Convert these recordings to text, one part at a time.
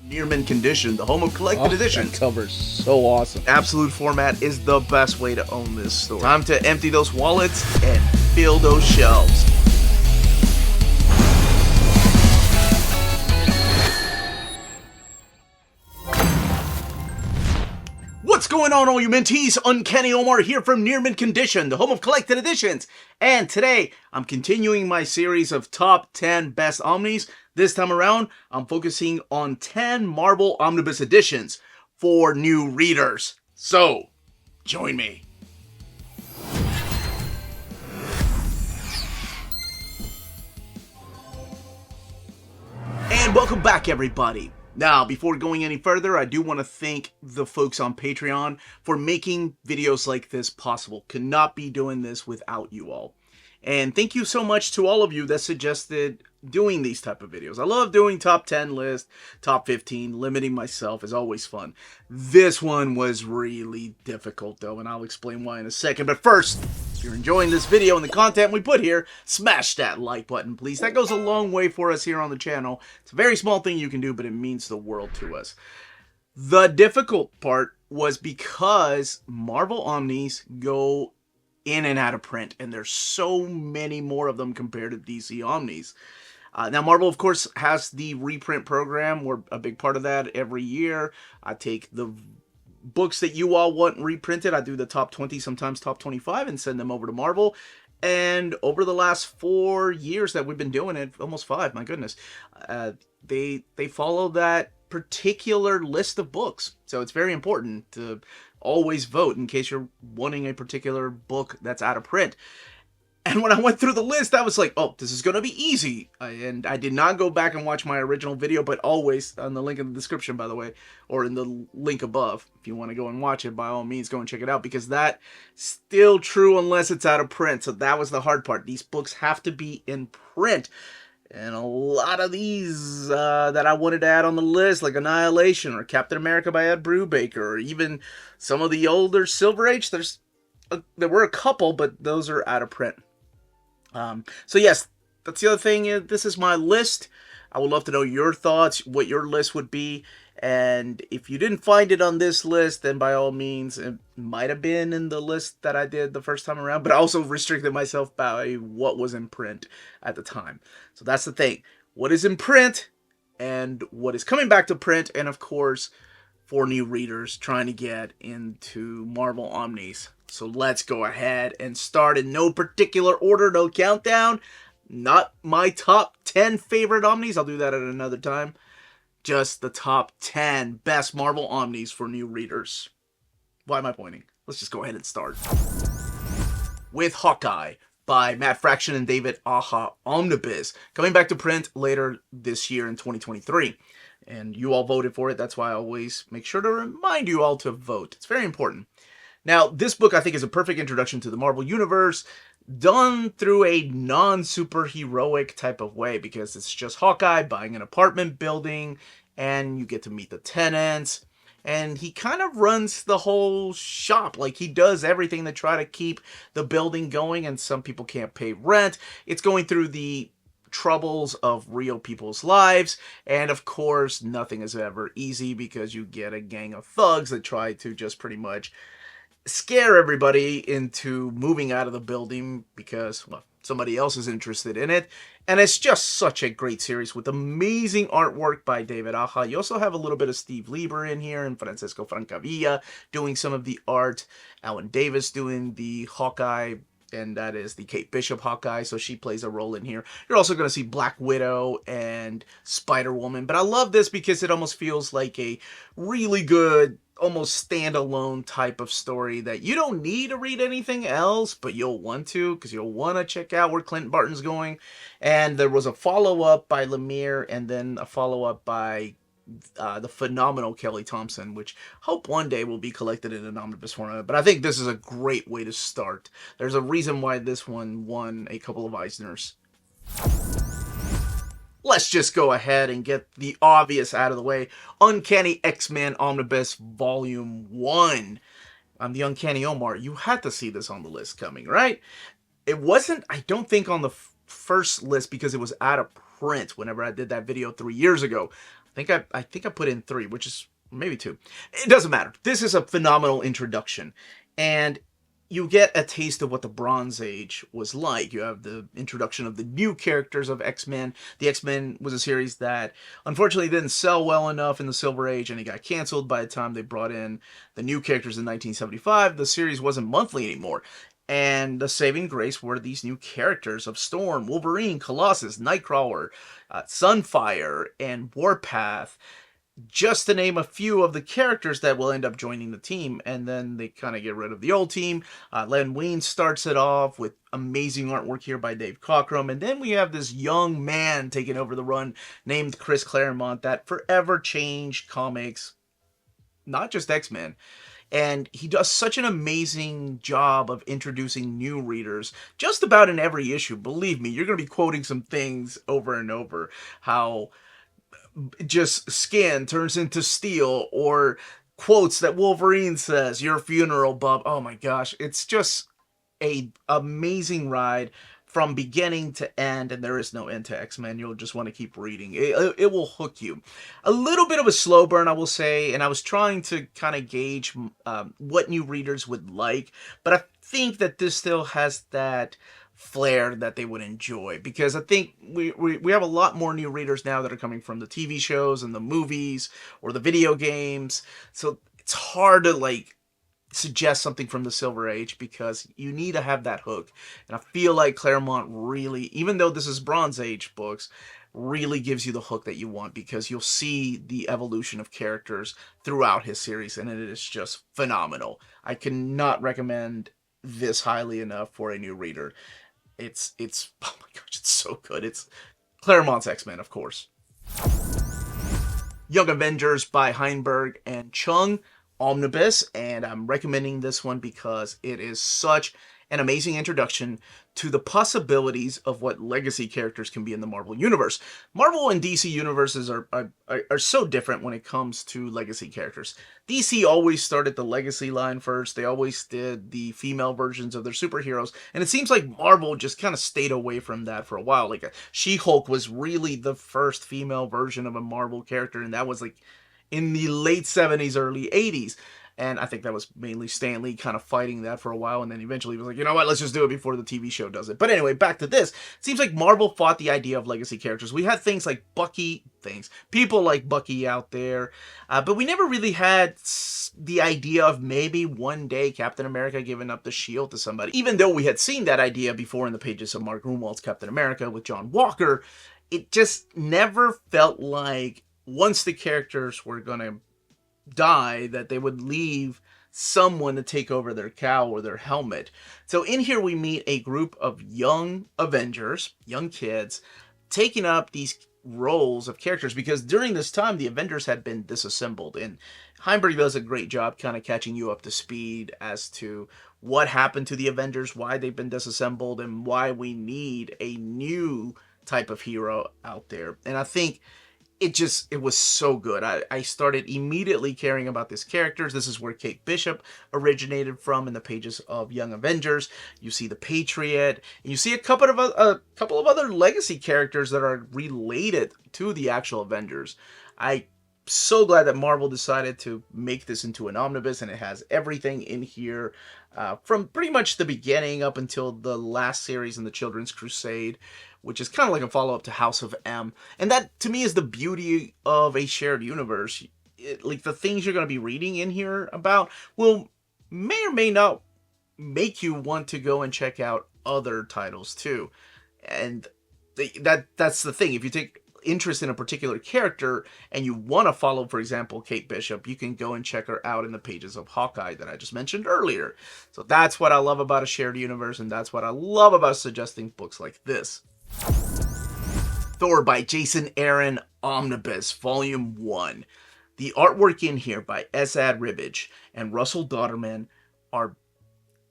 Near mint condition, the home of collected editions. That cover's so awesome. Absolute format is the best way to own this store. Time to empty those wallets and fill those shelves. What's going on, all you minties? Uncanny Omar here from Near Mint Condition, the home of collected editions. And today, I'm continuing my series of top 10 best Omnis. This time around, I'm focusing on 10 Marvel Omnibus editions for new readers. So, join me. And welcome back, everybody. Now, before going any further, I do want to thank the folks on Patreon for making videos like this possible. Could not be doing this without you all. And thank you so much to all of you that suggested doing these type of videos. I love doing top 10 list, top 15, limiting myself is always fun. This one was really difficult though, and I'll explain why in a second. But first, if you're enjoying this video and the content we put here, smash that like button, please. That goes a long way for us here on the channel. It's a very small thing you can do, but it means the world to us. The difficult part was because Marvel Omnis go in and out of print, and there's so many more of them compared to DC Omnis. Now, Marvel, of course, has the reprint program. We're a big part of that every year. I take the books that you all want reprinted. I do the top 20, sometimes top 25, and send them over to Marvel. And over the last 4 years that we've been doing it, almost 5, my goodness, they follow that particular list of books. So it's very important to always vote in case you're wanting a particular book that's out of print. And when I went through the list, I was like, oh, this is going to be easy. And I did not go back and watch my original video, but always on the link in the description, by the way, or in the link above. If you want to go and watch it, by all means, go and check it out, because that's still true unless it's out of print. So that was the hard part. These books have to be in print. And a lot of these that I wanted to add on the list, like Annihilation or Captain America by Ed Brubaker, or even some of the older Silver Age, there were a couple, but those are out of print. So yes, that's the other thing. This is my list. I would love to know your thoughts, what your list would be. And if you didn't find it on this list, then by all means, it might have been in the list that I did the first time around. But I also restricted myself by what was in print at the time. So that's the thing. What is in print and what is coming back to print. And of course, for new readers trying to get into Marvel Omnis. So let's go ahead and start in no particular order, no countdown. Not my top 10 favorite Omnis. I'll do that at another time. Just the top 10 best Marvel Omnis for new readers. Why am I pointing? Let's just go ahead and start. With Hawkeye by Matt Fraction and David Aja Omnibus. Coming back to print later this year in 2023. And you all voted for it. That's why I always make sure to remind you all to vote. It's very important. Now, this book, I think, is a perfect introduction to the Marvel Universe, done through a non-superheroic type of way, because it's just Hawkeye buying an apartment building, and you get to meet the tenants, and he kind of runs the whole shop. Like, he does everything to try to keep the building going, and some people can't pay rent. It's going through the troubles of real people's lives, and of course, nothing is ever easy, because you get a gang of thugs that try to just pretty much scare everybody into moving out of the building because, well, somebody else is interested in it. And it's just such a great series with amazing artwork by David Aja. You also have a little bit of Steve Lieber in here and Francisco Francavilla doing some of the art. Alan Davis doing the Hawkeye, and that is the Kate Bishop Hawkeye, so she plays a role in here. You're also going to see Black Widow and Spider-Woman. But I love this because it almost feels like a really good, almost standalone type of story that you don't need to read anything else, but you'll want to, because you'll want to check out where Clint Barton's going. And there was a follow-up by Lemire, and then a follow-up by the phenomenal Kelly Thompson, which hope one day will be collected in an omnibus format. But I think this is a great way to start. There's a reason why this one won a couple of Eisners. Let's just go ahead and get the obvious out of the way. Uncanny X-Men Omnibus Volume 1. I'm the Uncanny Omar. You had to see this on the list coming, right? It wasn't, I don't think, on the first list because it was out of print whenever I did that video 3 years ago. I I think I put in 3, which is maybe 2. It doesn't matter. This is a phenomenal introduction, and you get a taste of what the Bronze Age was like. You have the introduction of the new characters of X-Men. The X-Men was a series that unfortunately didn't sell well enough in the Silver Age, and it got canceled by the time they brought in the new characters in 1975. The series wasn't monthly anymore. And the saving grace were these new characters of Storm, Wolverine, Colossus, Nightcrawler, Sunfire, and Warpath, just to name a few of the characters that will end up joining the team. And then they kind of get rid of the old team. Len Wein starts it off with amazing artwork here by Dave Cockrum. And then we have this young man taking over the run named Chris Claremont that forever changed comics, not just X-Men. And he does such an amazing job of introducing new readers just about in every issue. Believe me, you're going to be quoting some things over and over. How just skin turns into steel, or quotes that Wolverine says, "Your funeral, bub." Oh my gosh, it's just a amazing ride from beginning to end, and there is no end to X-Men. You'll just want to keep reading. It will hook you. A little bit of a slow burn, I will say, and I was trying to kind of gauge what new readers would like, but I think that this still has that flair that they would enjoy, because I think we have a lot more new readers now that are coming from the TV shows and the movies or the video games, so it's hard to like suggest something from the Silver Age because you need to have that hook. And I feel like Claremont really, even though this is Bronze Age books, really gives you the hook that you want, because you'll see the evolution of characters throughout his series, and it is just phenomenal. I cannot recommend this highly enough for a new reader. It's oh my gosh, it's so good. It's Claremont's X-Men, of course. Young Avengers by HEINBERG and CHEUNG Omnibus, and I'm recommending this one because it is such an amazing introduction to the possibilities of what legacy characters can be in the Marvel Universe. Marvel and DC universes are so different when it comes to legacy characters. DC always started the legacy line first. They always did the female versions of their superheroes, and it seems like Marvel just kind of stayed away from that for a while. Like, She-Hulk was really the first female version of a Marvel character, and that was like in the late 70s, early 80s. And I think that was mainly Stan Lee kind of fighting that for a while, and then eventually he was like, you know what, let's just do it before the TV show does it. But anyway, back to this. It seems like Marvel fought the idea of legacy characters. We had things like people like Bucky out there, but we never really had the idea of maybe one day Captain America giving up the shield to somebody. Even though we had seen that idea before in the pages of Mark Gruenwald's Captain America with John Walker, it just never felt like once the characters were going to die, that they would leave someone to take over their cowl or their helmet. So in here we meet a group of young Avengers, young kids, taking up these roles of characters, because during this time the Avengers had been disassembled, and HEINBERG does a great job kind of catching you up to speed as to what happened to the Avengers, why they've been disassembled, and why we need a new type of hero out there. And I think it was so good. I started immediately caring about these characters. This is where Kate Bishop originated from in the pages of Young Avengers. You see the Patriot, and you see a couple of other legacy characters that are related to the actual Avengers. I'm so glad that Marvel decided to make this into an omnibus, and it has everything in here from pretty much the beginning up until the last series in the Children's Crusade, which is kind of like a follow-up to House of M. And that, to me, is the beauty of a shared universe. Like, the things you're going to be reading in here about may or may not make you want to go and check out other titles, too. And that's the thing. If you take interest in a particular character and you want to follow, for example, Kate Bishop, you can go and check her out in the pages of Hawkeye that I just mentioned earlier. So that's what I love about a shared universe, and that's what I love about suggesting books like this. Thor by Jason Aaron Omnibus, Volume 1. The artwork in here by Esad Ribic and Russell Dodderman are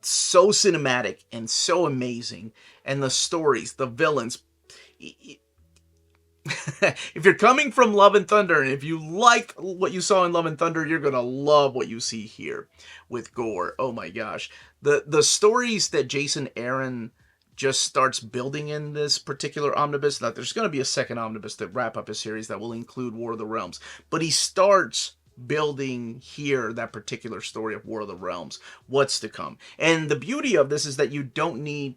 so cinematic and so amazing. And the stories, the villains. If you're coming from Love and Thunder, and if you like what you saw in Love and Thunder, you're going to love what you see here with Gore. Oh my gosh. The stories that Jason Aaron just starts building in this particular omnibus. Now, there's going to be a second omnibus to wrap up his series that will include War of the Realms. But he starts building here that particular story of War of the Realms, what's to come. And the beauty of this is that you don't need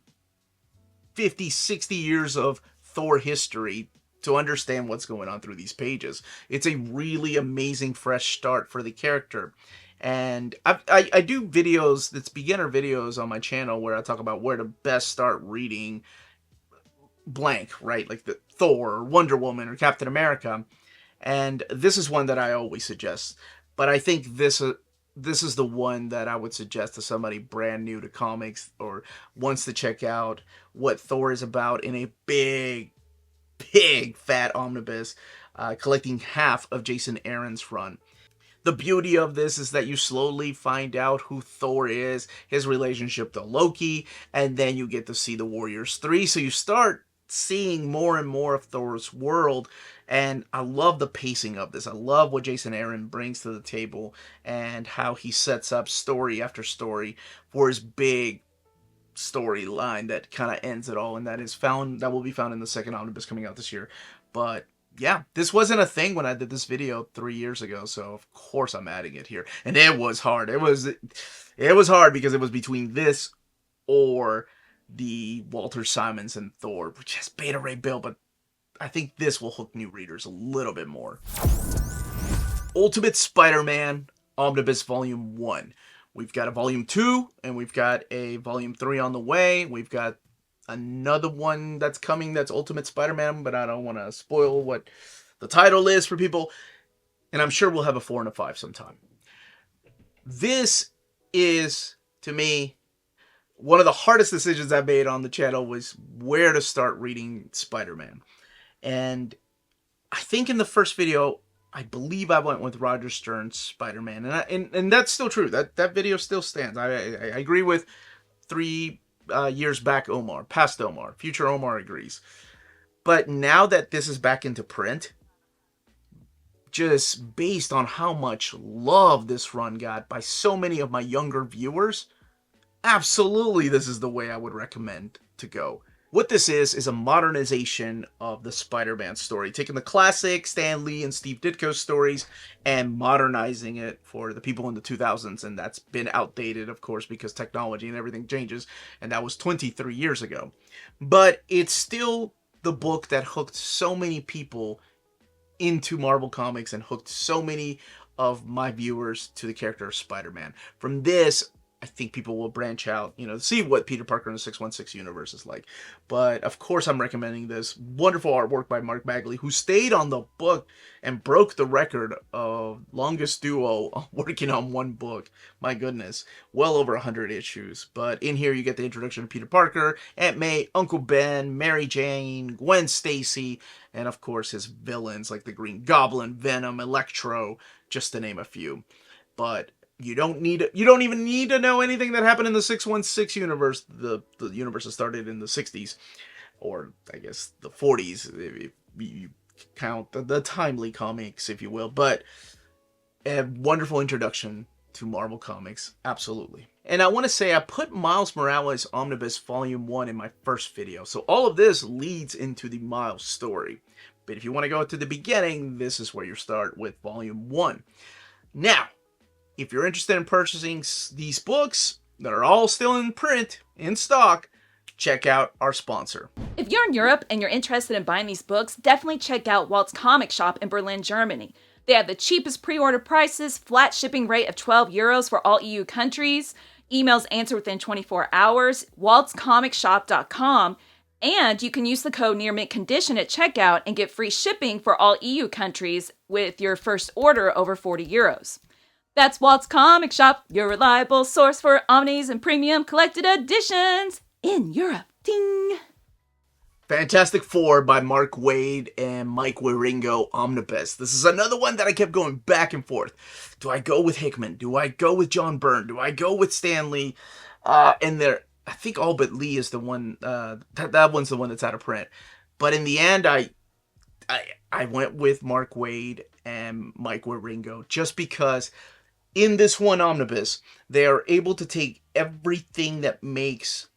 50, 60 years of Thor history to understand what's going on through these pages. It's a really amazing fresh start for the character. And I do videos, that's beginner videos on my channel where I talk about where to best start reading blank, right? Like the Thor or Wonder Woman or Captain America. And this is one that I always suggest. But I think this is the one that I would suggest to somebody brand new to comics or wants to check out what Thor is about in a big fat omnibus, collecting half of Jason Aaron's run. The beauty of this is that you slowly find out who Thor is, his relationship to Loki, and then you get to see the Warriors 3. So you start seeing more and more of Thor's world, and I love the pacing of this. I love what Jason Aaron brings to the table and how he sets up story after story for his big storyline that kind of ends it all, and that will be found in the second omnibus coming out this year. But yeah, this wasn't a thing when I did this video 3 years ago, so of course I'm adding it here. And it was hard. It was hard because it was between this or the Walter Simonson Thor, which has Beta Ray Bill, but I think this will hook new readers a little bit more. Ultimate Spider-Man Omnibus Volume 1. We've got a Volume 2, and we've got a Volume 3 on the way. We've got another one that's coming that's Ultimate Spider-Man, but I don't want to spoil what the title is for people. And I'm sure we'll have a 4 and a 5 sometime. This is, to me, one of the hardest decisions I made on the channel was where to start reading Spider-Man. And I think in the first video, I believe I went with Roger Stern's Spider-Man. And that's still true. That video still stands. I agree with 3 years back Omar, past Omar, future Omar agrees. But now that this is back into print, just based on how much love this run got by so many of my younger viewers, absolutely this is the way I would recommend to go. What this is a modernization of the Spider-Man story, taking the classic Stan Lee and Steve Ditko stories and modernizing it for the people in the 2000s, and that's been outdated, of course, because technology and everything changes, and that was 23 years ago. But it's still the book that hooked so many people into Marvel Comics and hooked so many of my viewers to the character of Spider-Man. From this, I think people will branch out, see what Peter Parker in the 616 universe is like. But, of course, I'm recommending this wonderful artwork by Mark Bagley, who stayed on the book and broke the record of longest duo working on one book. My goodness, well over 100 issues. But in here, you get the introduction of Peter Parker, Aunt May, Uncle Ben, Mary Jane, Gwen Stacy, and, of course, his villains like the Green Goblin, Venom, Electro, just to name a few. But you don't even need to know anything that happened in the 616 universe. The universe that started in the 60s, or I guess the 40s, if you count the timely comics, if you will. But a wonderful introduction to Marvel Comics, absolutely. And I want to say I put Miles Morales Omnibus Volume 1 in my first video, so all of this leads into the Miles story. But if you want to go to the beginning, this is where you start with Volume 1. Now, if you're interested in purchasing these books that are all still in print, in stock, check out our sponsor. If you're in Europe and you're interested in buying these books, definitely check out Walt's Comic Shop in Berlin, Germany. They have the cheapest pre-order prices, flat shipping rate of €12 for all EU countries, emails answered within 24 hours, waltscomicshop.com, and you can use the code nearmintcondition at checkout and get free shipping for all EU countries with your first order over €40. That's Walt's Comic Shop, your reliable source for omnis and premium collected editions in Europe. Ding! Fantastic Four by Mark Waid and Mike Wieringo Omnibus. This is another one that I kept going back and forth. Do I go with Hickman? Do I go with John Byrne? Do I go with Stan Lee? And there, I think all but Lee is the one, that one's the one that's out of print. But in the end, I went with Mark Waid and Mike Wieringo just because in this one omnibus, they are able to take everything that makes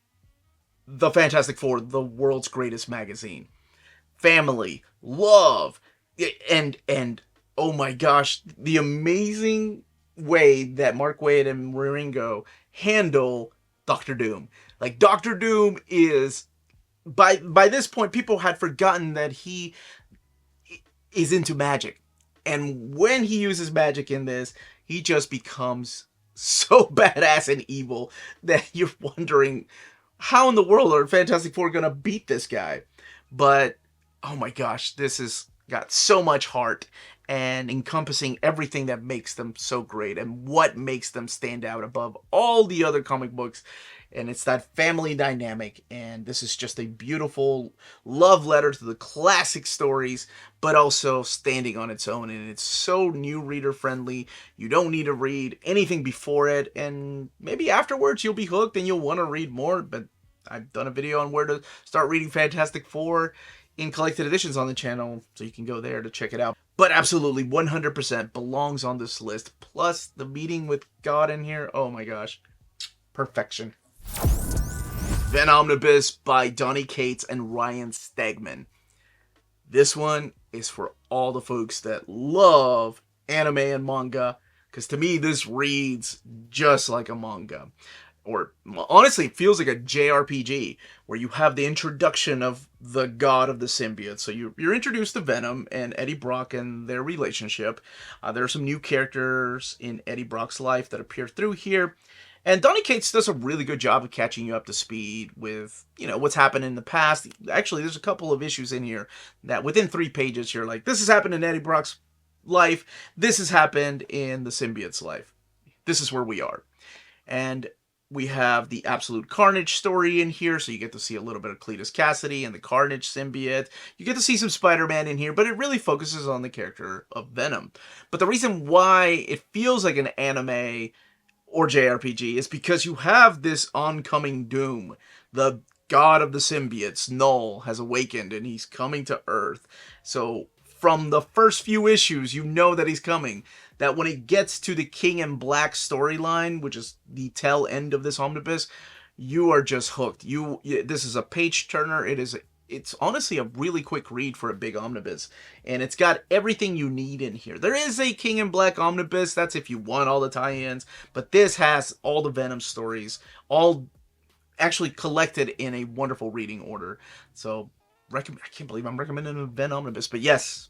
the Fantastic Four, the world's greatest magazine. Family, love, and oh my gosh, the amazing way that Mark Waid and Wieringo handle Doctor Doom. Like, Doctor Doom is, by this point, people had forgotten that he is into magic. And when he uses magic in this, he just becomes so badass and evil that you're wondering, how in the world are Fantastic Four gonna beat this guy? But, oh my gosh, this has got so much heart and encompassing everything that makes them so great and what makes them stand out above all the other comic books. And it's that family dynamic, and this is just a beautiful love letter to the classic stories, but also standing on its own, and it's so new reader friendly. You don't need to read anything before it, and maybe afterwards you'll be hooked and you'll want to read more, but I've done a video on where to start reading Fantastic Four in collected editions on the channel, so you can go there to check it out. But absolutely, 100% belongs on this list, plus the meeting with God in here, oh my gosh, perfection. Venom Omnibus by Donny Cates and Ryan Stegman. This one is for all the folks that love anime and manga, because to me this reads just like a manga. Or honestly, it feels like a JRPG, where you have the introduction of the god of the symbiote. So you're introduced to Venom and Eddie Brock and their relationship. There are some new characters in Eddie Brock's life that appear through here. And Donny Cates does a really good job of catching you up to speed with, what's happened in the past. Actually, there's a couple of issues in here that within 3 pages, you're like, this has happened in Eddie Brock's life. This has happened in the symbiote's life. This is where we are. And we have the Absolute Carnage story in here, so you get to see a little bit of Cletus Cassidy and the Carnage symbiote. You get to see some Spider-Man in here, but it really focuses on the character of Venom. But the reason why it feels like an anime or JRPG is because you have this oncoming doom. The god of the symbiotes, Null, has awakened and he's coming to Earth. So from the first few issues, you know that he's coming. That when it gets to the King in Black storyline, which is the tail end of this omnibus, you are just hooked. This is a page turner. It's honestly a really quick read for a big omnibus. And it's got everything you need in here. There is a King in Black omnibus. That's if you want all the tie-ins. But this has all the Venom stories. All actually collected in a wonderful reading order. So, I can't believe I'm recommending a Venom Omnibus. But yes,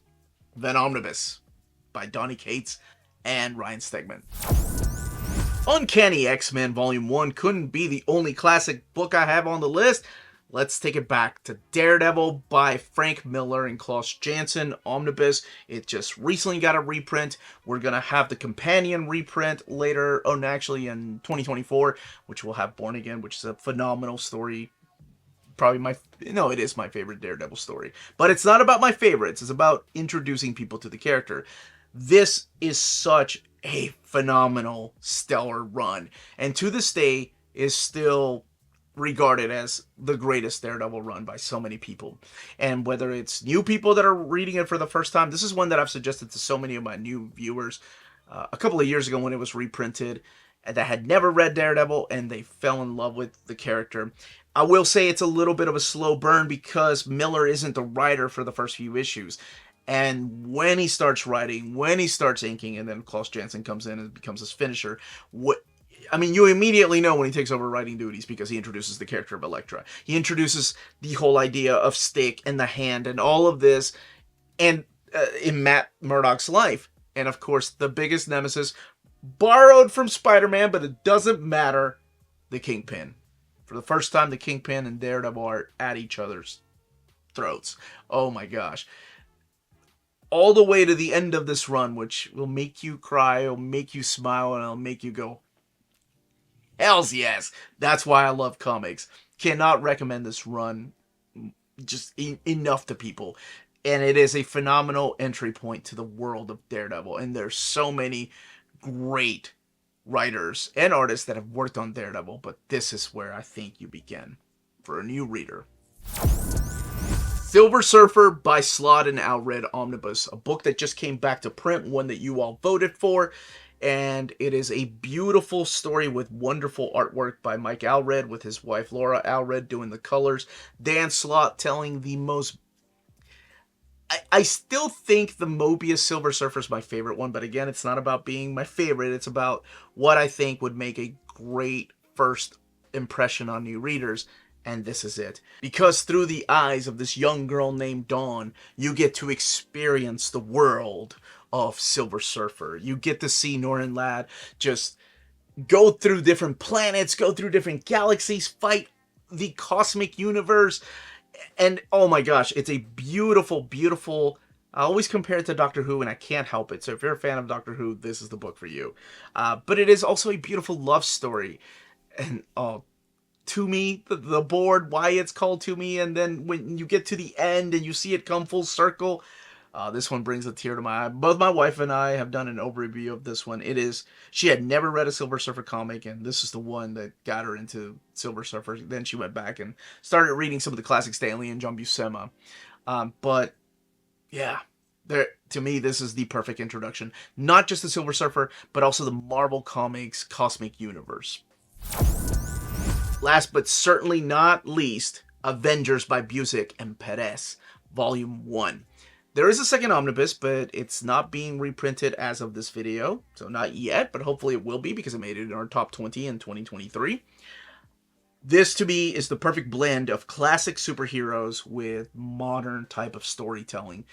Venom Omnibus by Donny Cates and Ryan Stegman. Uncanny X-Men Volume 1 couldn't be the only classic book I have on the list. Let's take it back to Daredevil by Frank Miller and Klaus Janson Omnibus. It just recently got a reprint. We're going to have the companion reprint later, actually in 2024, which will have Born Again, which is a phenomenal story. Probably it is my favorite Daredevil story. But it's not about my favorites. It's about introducing people to the character. This is such a phenomenal, stellar run. And to this day is still regarded as the greatest Daredevil run by so many people. And whether it's new people that are reading it for the first time, this is one that I've suggested to so many of my new viewers a couple of years ago when it was reprinted, that had never read Daredevil and they fell in love with the character. I will say it's a little bit of a slow burn because Miller isn't the writer for the first few issues. And when he starts writing, when he starts inking, and then Klaus Janson comes in and becomes his finisher, you immediately know when he takes over writing duties because he introduces the character of Elektra. He introduces the whole idea of Stick and the Hand and all of this and in Matt Murdock's life. And of course, the biggest nemesis, borrowed from Spider-Man, but it doesn't matter, the Kingpin. For the first time, the Kingpin and Daredevil are at each other's throats. Oh my gosh. All the way to the end of this run, which will make you cry, it'll make you smile, and it'll make you go, hells yes! That's why I love comics. Cannot recommend this run just enough to people. And it is a phenomenal entry point to the world of Daredevil. And there's so many great writers and artists that have worked on Daredevil, but this is where I think you begin for a new reader. Silver Surfer by SLOTT and ALLRED Omnibus, a book that just came back to print, one that you all voted for. And it is a beautiful story with wonderful artwork by Mike Allred with his wife Laura Allred doing the colors. Dan Slott telling the most... I still think the Mobius Silver Surfer is my favorite one, but again, it's not about being my favorite. It's about what I think would make a great first impression on new readers, and this is it. Because through the eyes of this young girl named Dawn, you get to experience the world of Silver Surfer. You get to see Norrin Ladd just go through different planets, go through different galaxies, fight the cosmic universe. And oh my gosh, it's a beautiful, beautiful... I always compare it to Doctor Who, and I can't help it. So if you're a fan of Doctor Who, this is the book for you. But it is also a beautiful love story. And To Me, the board, why it's called To Me, and then when you get to the end and you see it come full circle, this one brings a tear to my eye. Both my wife and I have done an overview of this one. She had never read a Silver Surfer comic, and this is the one that got her into Silver Surfer. Then she went back and started reading some of the classic Stan Lee and John Buscema. But yeah, to me, this is the perfect introduction. Not just the Silver Surfer, but also the Marvel Comics cosmic universe. Last but certainly not least, Avengers by BUSIEK and PEREZ, Volume 1. There is a second omnibus, but it's not being reprinted as of this video. So not yet, but hopefully it will be because it made it in our top 20 in 2023. This, to me, is the perfect blend of classic superheroes with modern type of storytelling.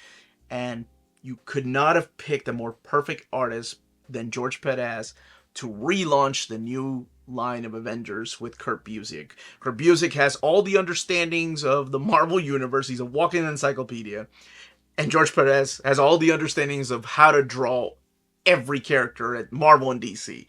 And you could not have picked a more perfect artist than George Perez to relaunch the new line of Avengers with Kurt Busiek. Kurt Busiek has all the understandings of the Marvel Universe. He's a walking encyclopedia. And George Perez has all the understandings of how to draw every character at Marvel and DC.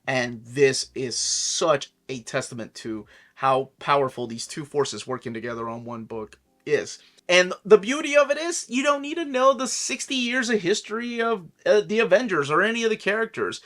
And this is such a testament to how powerful these two forces working together on one book is. And the beauty of it is, you don't need to know the 60 years of history of the Avengers or any of the characters.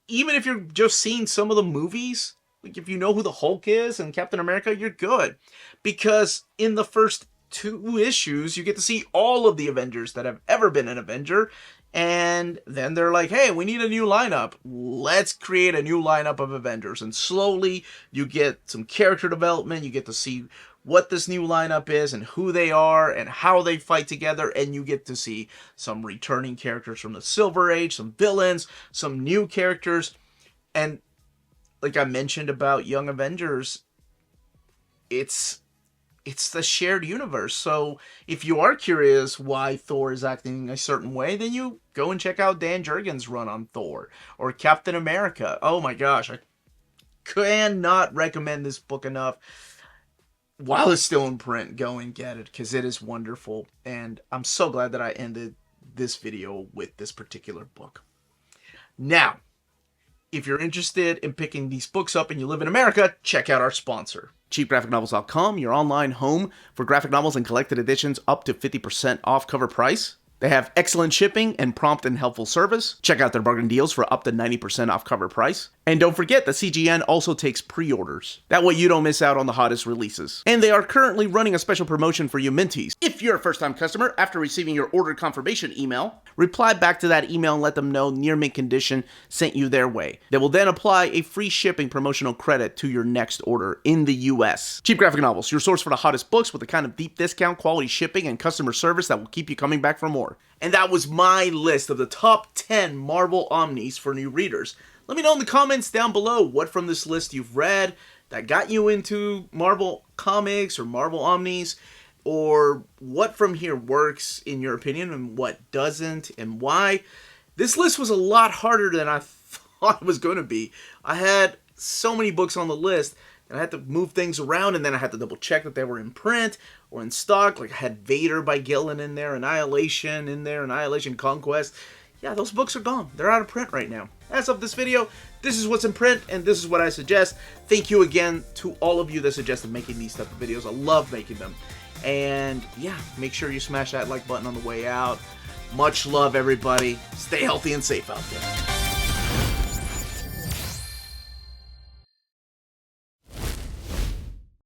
Even if you're just seeing some of the movies, like if you know who the Hulk is and Captain America, you're good. Because in the first 2 issues, you get to see all of the Avengers that have ever been an Avenger. And then they're like, hey, we need a new lineup. Let's create a new lineup of Avengers. And slowly you get some character development. You get to see what this new lineup is and who they are and how they fight together. And you get to see some returning characters from the Silver Age, some villains, some new characters. And like I mentioned about Young Avengers, it's the shared universe. So if you are curious why Thor is acting a certain way, then you go and check out Dan Jurgens' run on Thor or Captain America. Oh my gosh, I cannot recommend this book enough. While it's still in print, go and get it because it is wonderful. And I'm so glad that I ended this video with this particular book. Now, if you're interested in picking these books up and you live in America, check out our sponsor. CheapGraphicNovels.com, your online home for graphic novels and collected editions up to 50% off cover price. They have excellent shipping and prompt and helpful service. Check out their bargain deals for up to 90% off cover price. And don't forget that CGN also takes pre-orders. That way you don't miss out on the hottest releases. And they are currently running a special promotion for you Minties. If you're a first-time customer, after receiving your order confirmation email, reply back to that email and let them know Near Mint Condition sent you their way. They will then apply a free shipping promotional credit to your next order in the US. Cheap Graphic Novels, your source for the hottest books with the kind of deep discount, quality shipping, and customer service that will keep you coming back for more. And that was my list of the top 10 Marvel Omnis for new readers. Let me know in the comments down below what from this list you've read that got you into Marvel Comics or Marvel Omnis, or what from here works in your opinion and what doesn't and why. This list was a lot harder than I thought it was going to be. I had so many books on the list and I had to move things around, and then I had to double check that they were in print or in stock. Like I had Vader by Gillen in there, Annihilation in there, Annihilation Conquest. Yeah, those books are gone. They're out of print right now. As of this video, this is what's in print, and this is what I suggest. Thank you again to all of you that suggested making these type of videos. I love making them. And yeah, make sure you smash that like button on the way out. Much love, everybody. Stay healthy and safe out there.